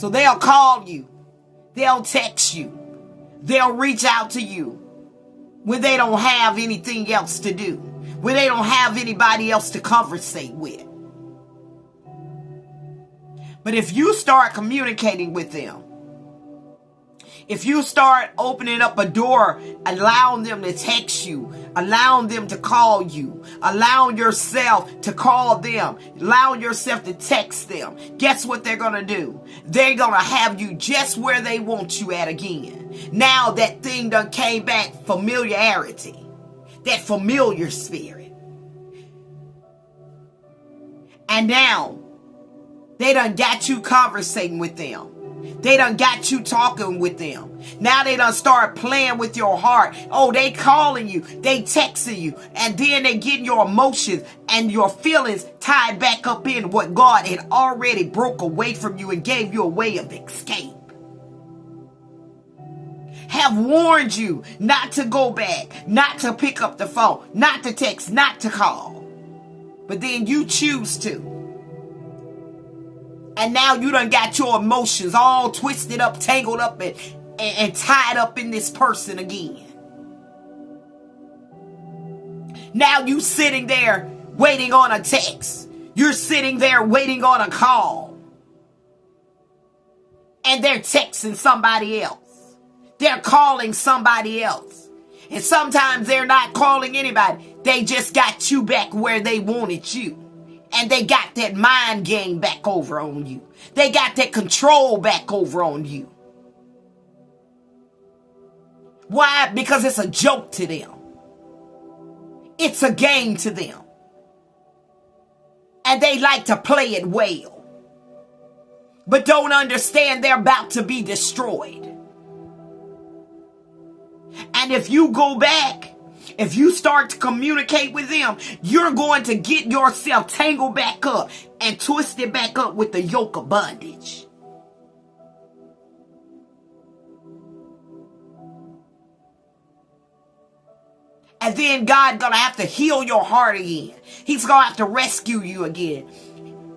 So they'll call you. They'll text you. They'll reach out to you when they don't have anything else to do, when they don't have anybody else to conversate with. But if you start communicating with them, if you start opening up a door, allowing them to text you, allowing them to call you, allowing yourself to call them, allowing yourself to text them, guess what they're going to do? They're going to have you just where they want you at again. Now that thing done came back, familiarity, that familiar spirit. And now they done got you conversating with them. They done got you talking with them. Now they done start playing with your heart. Oh, they calling you. They texting you. And then they getting your emotions and your feelings tied back up in what God had already broke away from you and gave you a way of escape. Have warned you not to go back, not to pick up the phone, not to text, not to call. But then you choose to. And now you done got your emotions all twisted up, tangled up, and tied up in this person again. Now you sitting there waiting on a text. You're sitting there waiting on a call. And they're texting somebody else. They're calling somebody else. And sometimes they're not calling anybody. They just got you back where they wanted you. And they got that mind game back over on you. They got that control back over on you. Why? Because it's a joke to them. It's a game to them. And they like to play it well. But don't understand they're about to be destroyed. And if you go back, if you start to communicate with them, you're going to get yourself tangled back up and twisted back up with the yoke of bondage. And then God gonna have to heal your heart again. He's gonna have to rescue you again.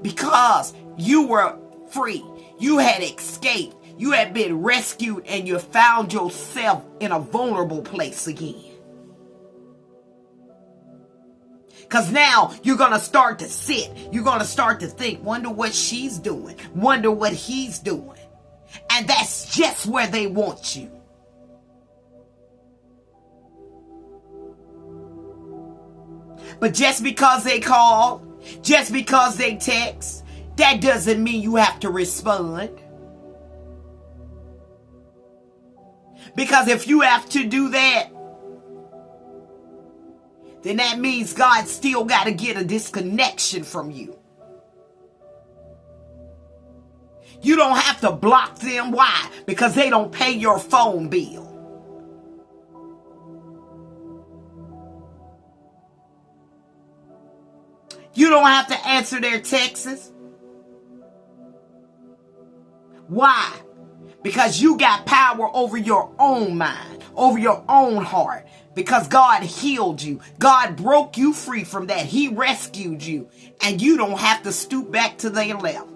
Because you were free. You had escaped. You had been rescued and you found yourself in a vulnerable place again. Because now you're going to start to sit. You're going to start to think, wonder what she's doing. Wonder what he's doing. And that's just where they want you. But just because they call, just because they text, that doesn't mean you have to respond. Because if you have to do that, then that means God still got to get a disconnection from you. You don't have to block them. Why? Because they don't pay your phone bill. You don't have to answer their texts. Why? Because you got power over your own mind, over your own heart. Because God healed you. God broke you free from that. He rescued you. And you don't have to stoop back to their level.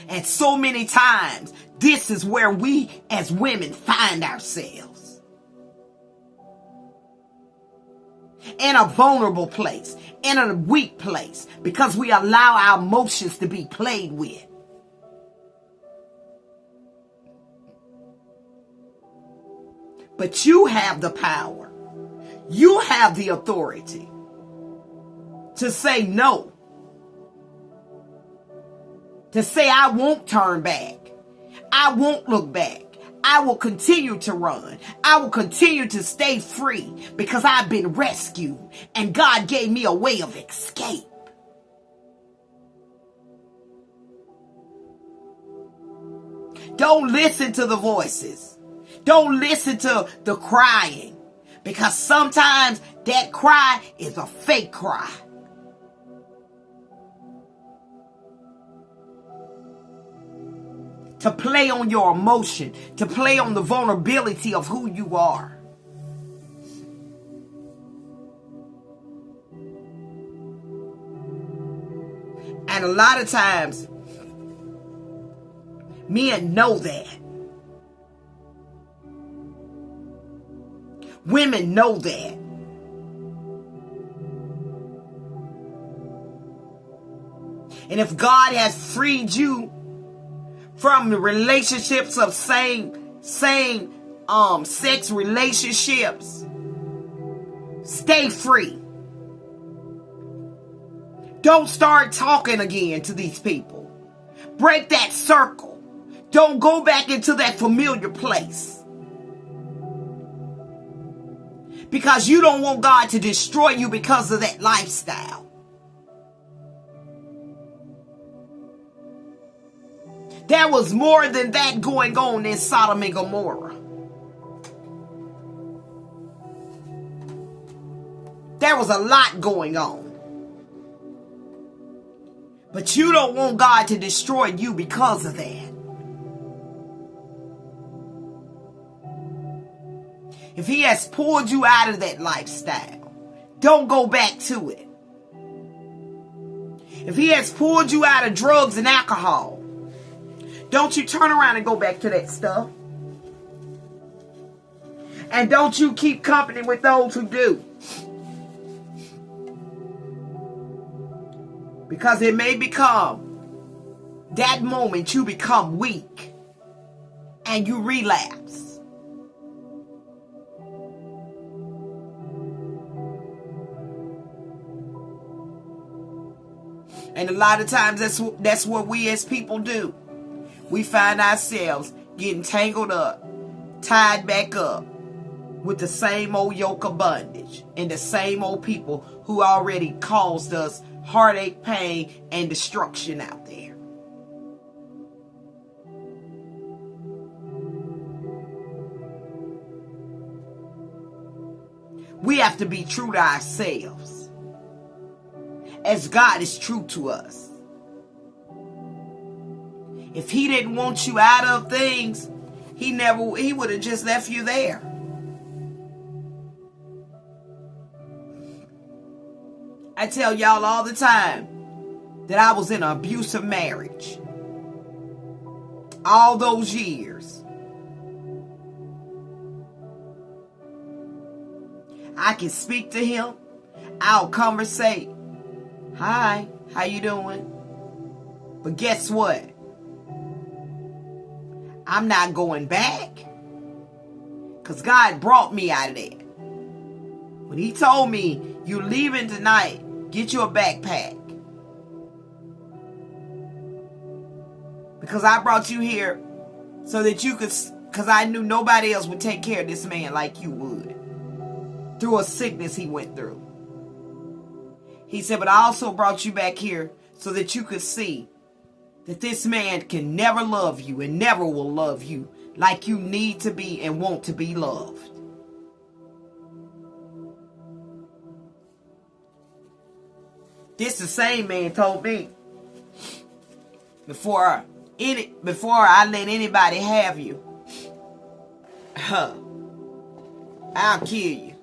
And so many times, this is where we as women find ourselves. In a vulnerable place. In a weak place. Because we allow our emotions to be played with. But you have the power. You have the authority to say no. To say I won't turn back. I won't look back. I will continue to run. I will continue to stay free because I've been rescued and God gave me a way of escape. Don't listen to the voices. Don't listen to the crying. Because sometimes that cry is a fake cry. To play on your emotion. To play on the vulnerability of who you are. And And a lot of times, men know that. Women know that. And if God has freed you from the relationships of same sex relationships, stay free. Don't start talking again to these people. Break that circle. Don't go back into that familiar place. Because you don't want God to destroy you because of that lifestyle. There was more than that going on in Sodom and Gomorrah. There was a lot going on. But you don't want God to destroy you because of that. If He has pulled you out of that lifestyle, don't go back to it. If He has pulled you out of drugs and alcohol, don't you turn around and go back to that stuff. And don't you keep company with those who do. Because it may become that moment you become weak and you relapse. And a lot of times that's what we as people do. We find ourselves getting tangled up, tied back up with the same old yoke of bondage and the same old people who already caused us heartache, pain, and destruction out there. We have to be true to ourselves as God is true to us. If He didn't want you out of things, He would have just left you there. I tell y'all all the time that I was in an abusive marriage. All those years. I can speak to him. I'll conversate. Hi, how you doing? But guess what? I'm not going back. Because God brought me out of that. When He told me, you leaving tonight, get you a backpack. Because I brought you here so that you could, because I knew nobody else would take care of this man like you would. Through a sickness he went through. He said, but I also brought you back here so that you could see that this man can never love you and never will love you like you need to be and want to be loved. This the same man told me, before I let anybody have you, I'll kill you.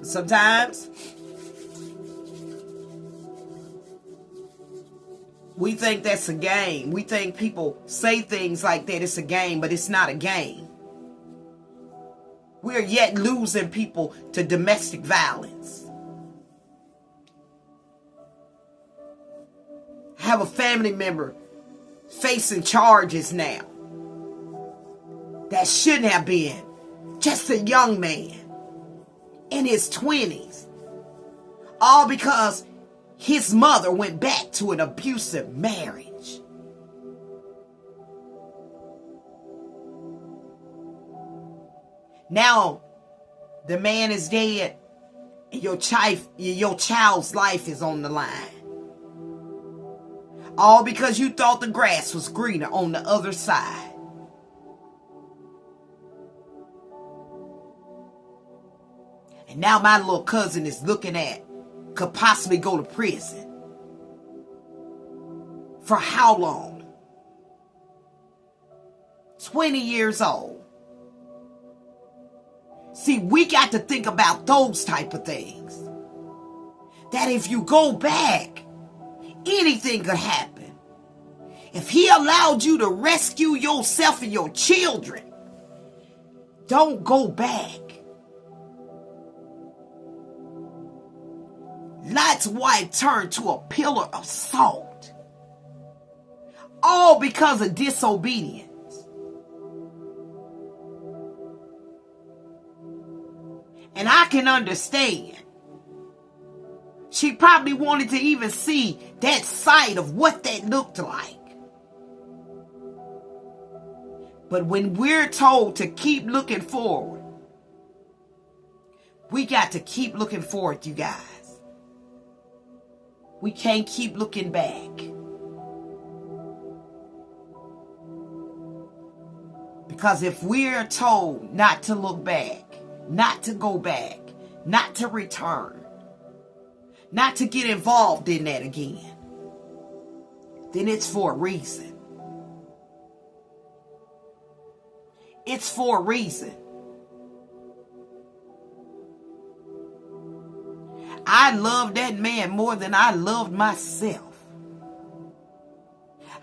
Sometimes we think that's a game. We think people say things like that it's a game, but it's not a game. We're yet losing people to domestic violence. I have a family member facing charges now that shouldn't have been. Just a young man in his 20s. All because his mother went back to an abusive marriage. Now, the man is dead, and your child's life is on the line. All because you thought the grass was greener on the other side. And now my little cousin is looking at, could possibly go to prison. For how long? 20 years old. See, we got to think about those type of things. That if you go back, anything could happen. If he allowed you to rescue yourself and your children, don't go back. Lot's wife turned to a pillar of salt. All because of disobedience. And I can understand. She probably wanted to even see that sight of what that looked like. But when we're told to keep looking forward, we got to keep looking forward, you guys. We can't keep looking back. Because if we're told not to look back, not to go back, not to return, not to get involved in that again, then it's for a reason. It's for a reason. I love that man more than I loved myself.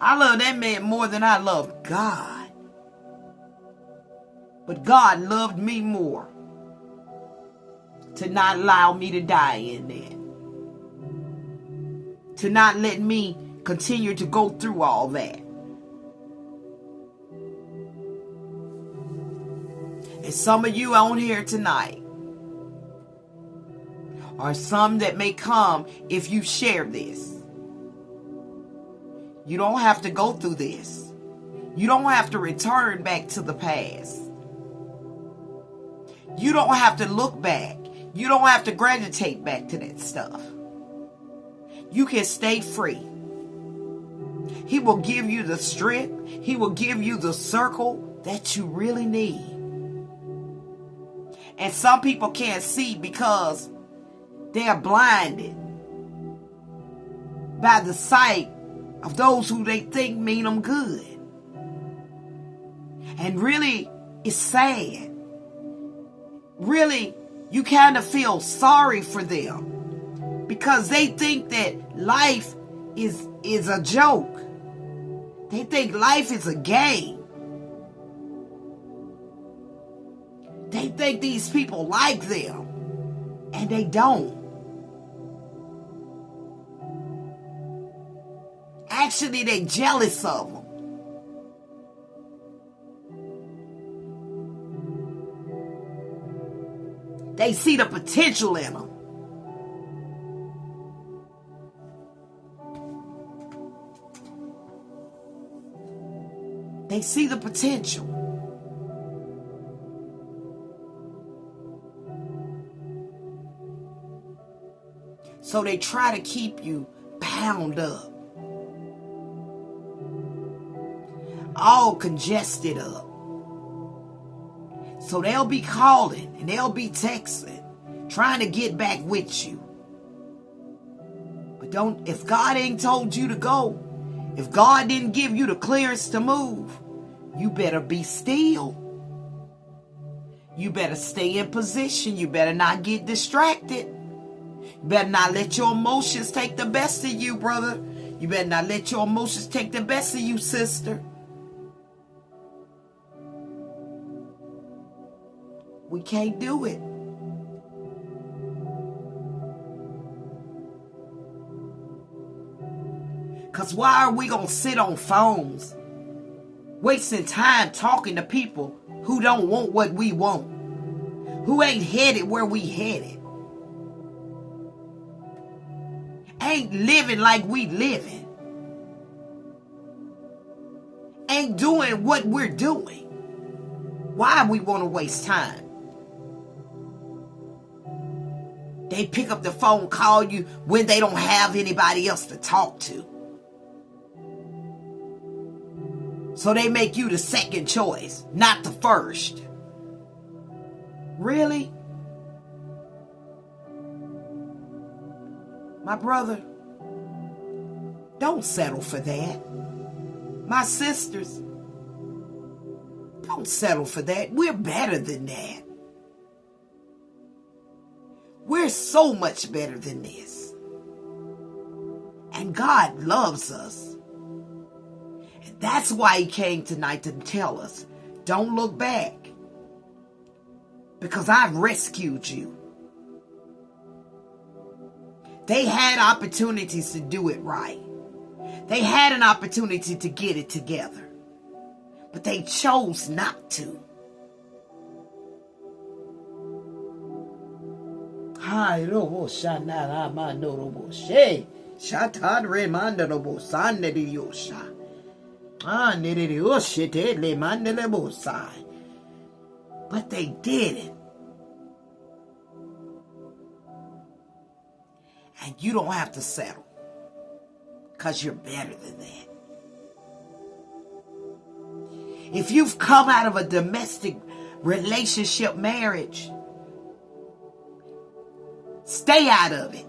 I love that man more than I loved God. But God loved me more to not allow me to die in that. To not let me continue to go through all that. And some of you on here tonight, or some that may come if you share this. You don't have to go through this. You don't have to return back to the past. You don't have to look back. You don't have to gravitate back to that stuff. You can stay free. He will give you the strength. He will give you the circle that you really need. And some people can't see because they are blinded by the sight of those who they think mean them good. And really, it's sad. Really, you kind of feel sorry for them because they think that life is a joke. They think life is a game. They think these people like them, and they don't. Actually, they jealous of them. They see the potential in them. They see the potential. So they try to keep you bound up. All congested up. So they'll be calling and they'll be texting, trying to get back with you. But if God ain't told you to go, if God didn't give you the clearance to move, you better be still. You better stay in position. You better not get distracted. You better not let your emotions take the best of you, brother. You better not let your emotions take the best of you, sister. We can't do it. Because why are we going to sit on phones, wasting time talking to people who don't want what we want, who ain't headed where we headed, ain't living like we living, ain't doing what we're doing? Why we want to waste time? They pick up the phone, call you when they don't have anybody else to talk to. So they make you the second choice, not the first. Really? My brother, don't settle for that. My sisters, don't settle for that. We're better than that. We're so much better than this. And God loves us. And that's why he came tonight to tell us, don't look back. Because I've rescued you. They had opportunities to do it right. They had an opportunity to get it together. But they chose not to. But they did it. And you don't have to settle. Because you're better than that. If you've come out of a domestic relationship marriage, stay out of it.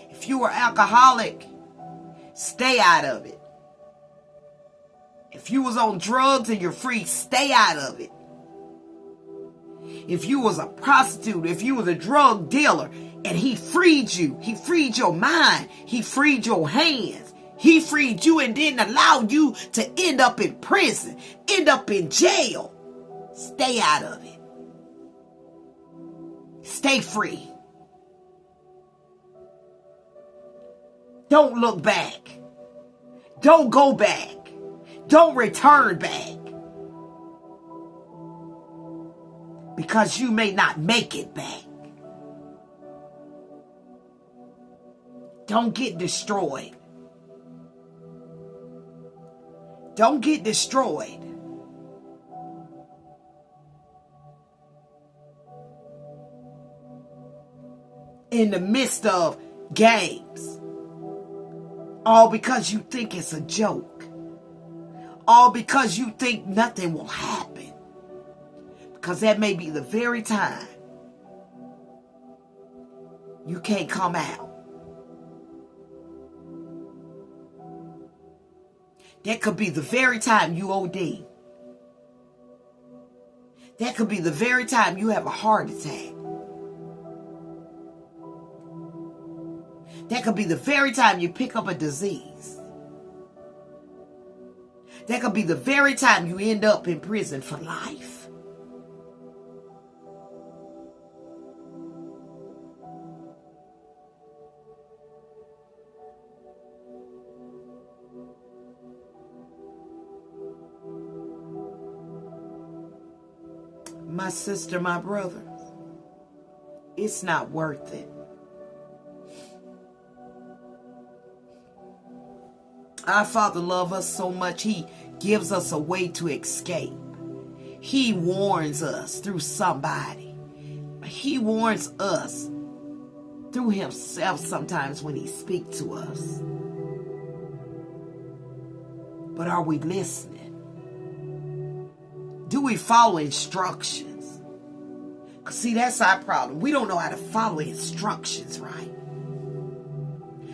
If you were alcoholic, stay out of it. If you was on drugs and you're free, stay out of it. If you was a prostitute, if you was a drug dealer, and he freed you, he freed your mind, he freed your hands, he freed you and didn't allow you to end up in prison, end up in jail, stay out of it. Stay free. Don't look back. Don't go back. Don't return back. Because you may not make it back. Don't get destroyed. Don't get destroyed. In the midst of games. All because you think it's a joke. All because you think nothing will happen. Because that may be the very time you can't come out. That could be the very time you OD. That could be the very time you have a heart attack. That could be the very time you pick up a disease. That could be the very time you end up in prison for life. My sister, my brother, it's not worth it. Our Father loves us so much, He gives us a way to escape. He warns us through somebody. He warns us through Himself sometimes when He speaks to us. But are we listening? Do we follow instructions? Because see, that's our problem. We don't know how to follow instructions, right?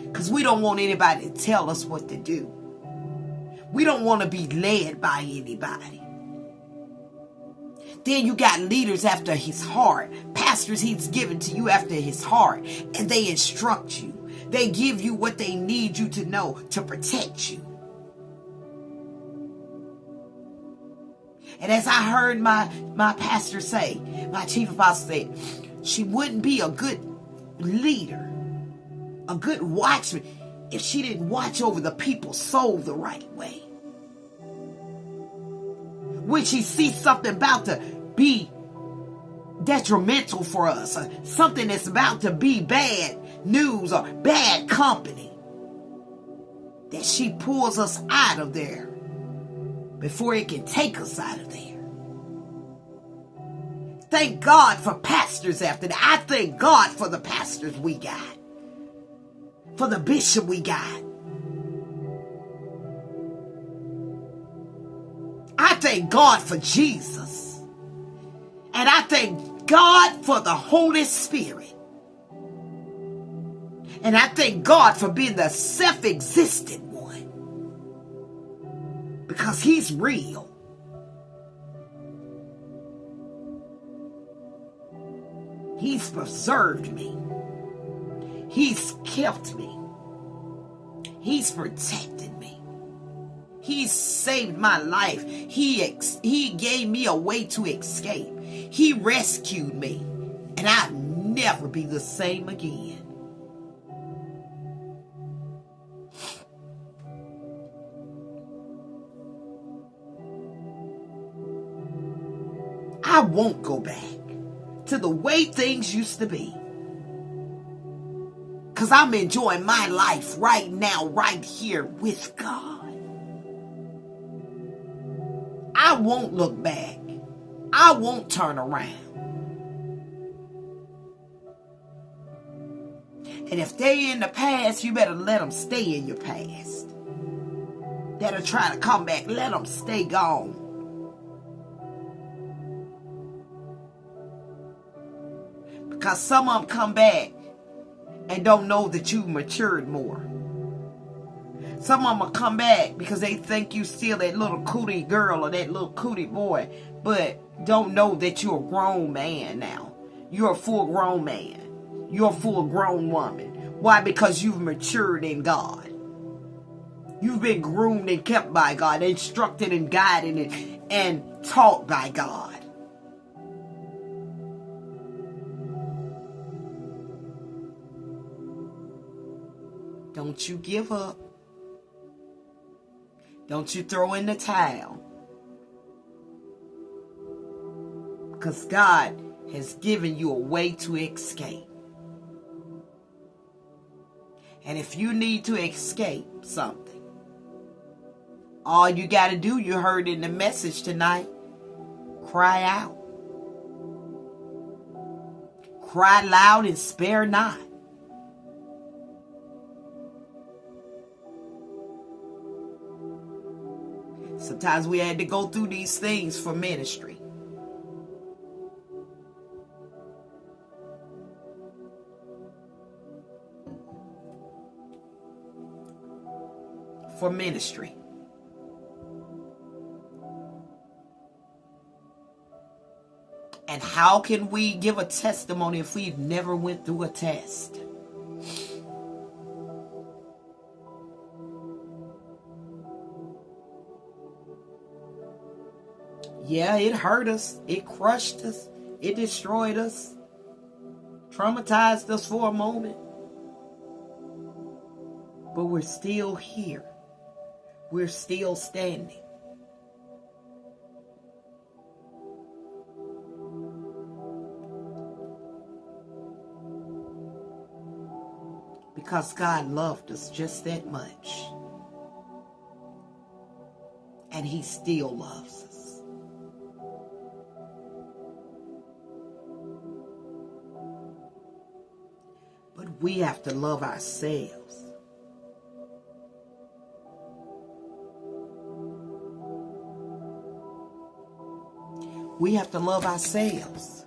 Because we don't want anybody to tell us what to do. We don't want to be led by anybody. Then you got leaders after His heart. Pastors He's given to you after His heart. And they instruct you. They give you what they need you to know to protect you. And as I heard my pastor say, my chief apostle say, she wouldn't be a good leader, a good watchman, if she didn't watch over the people's soul the right way. When she sees something about to be detrimental for us, or something that's about to be bad news or bad company, that she pulls us out of there before it can take us out of there. Thank God for pastors after that. I thank God for the pastors we got. For the bishop we got. I thank God for Jesus. And I thank God for the Holy Spirit. And I thank God for being the self-existent one. Because He's real. He's preserved me. He's kept me. He's protected me. He saved my life. He gave me a way to escape. He rescued me. And I'll never be the same again. I won't go back to the way things used to be. Because I'm enjoying my life right now, right here with God. I won't look back. I won't turn around. And if they in the past, you better let them stay in your past. That'll try to come back. Let them stay gone. Because some of them come back and don't know that you've matured more. Some of them will come back because they think you still that little cootie girl or that little cootie boy, but don't know that you're a grown man now. You're a full grown man. You're a full grown woman. Why? Because you've matured in God. You've been groomed and kept by God, instructed and guided and taught by God. Don't you give up. Don't you throw in the towel. Because God has given you a way to escape. And if you need to escape something, all you got to do, you heard in the message tonight, cry out. Cry loud and spare not. Sometimes we had to go through these things for ministry. For ministry. And how can we give a testimony if we've never went through a test? Yeah, it hurt us. It crushed us. It destroyed us. Traumatized us for a moment. But we're still here. We're still standing. Because God loved us just that much. And He still loves us. But we have to love ourselves. We have to love ourselves.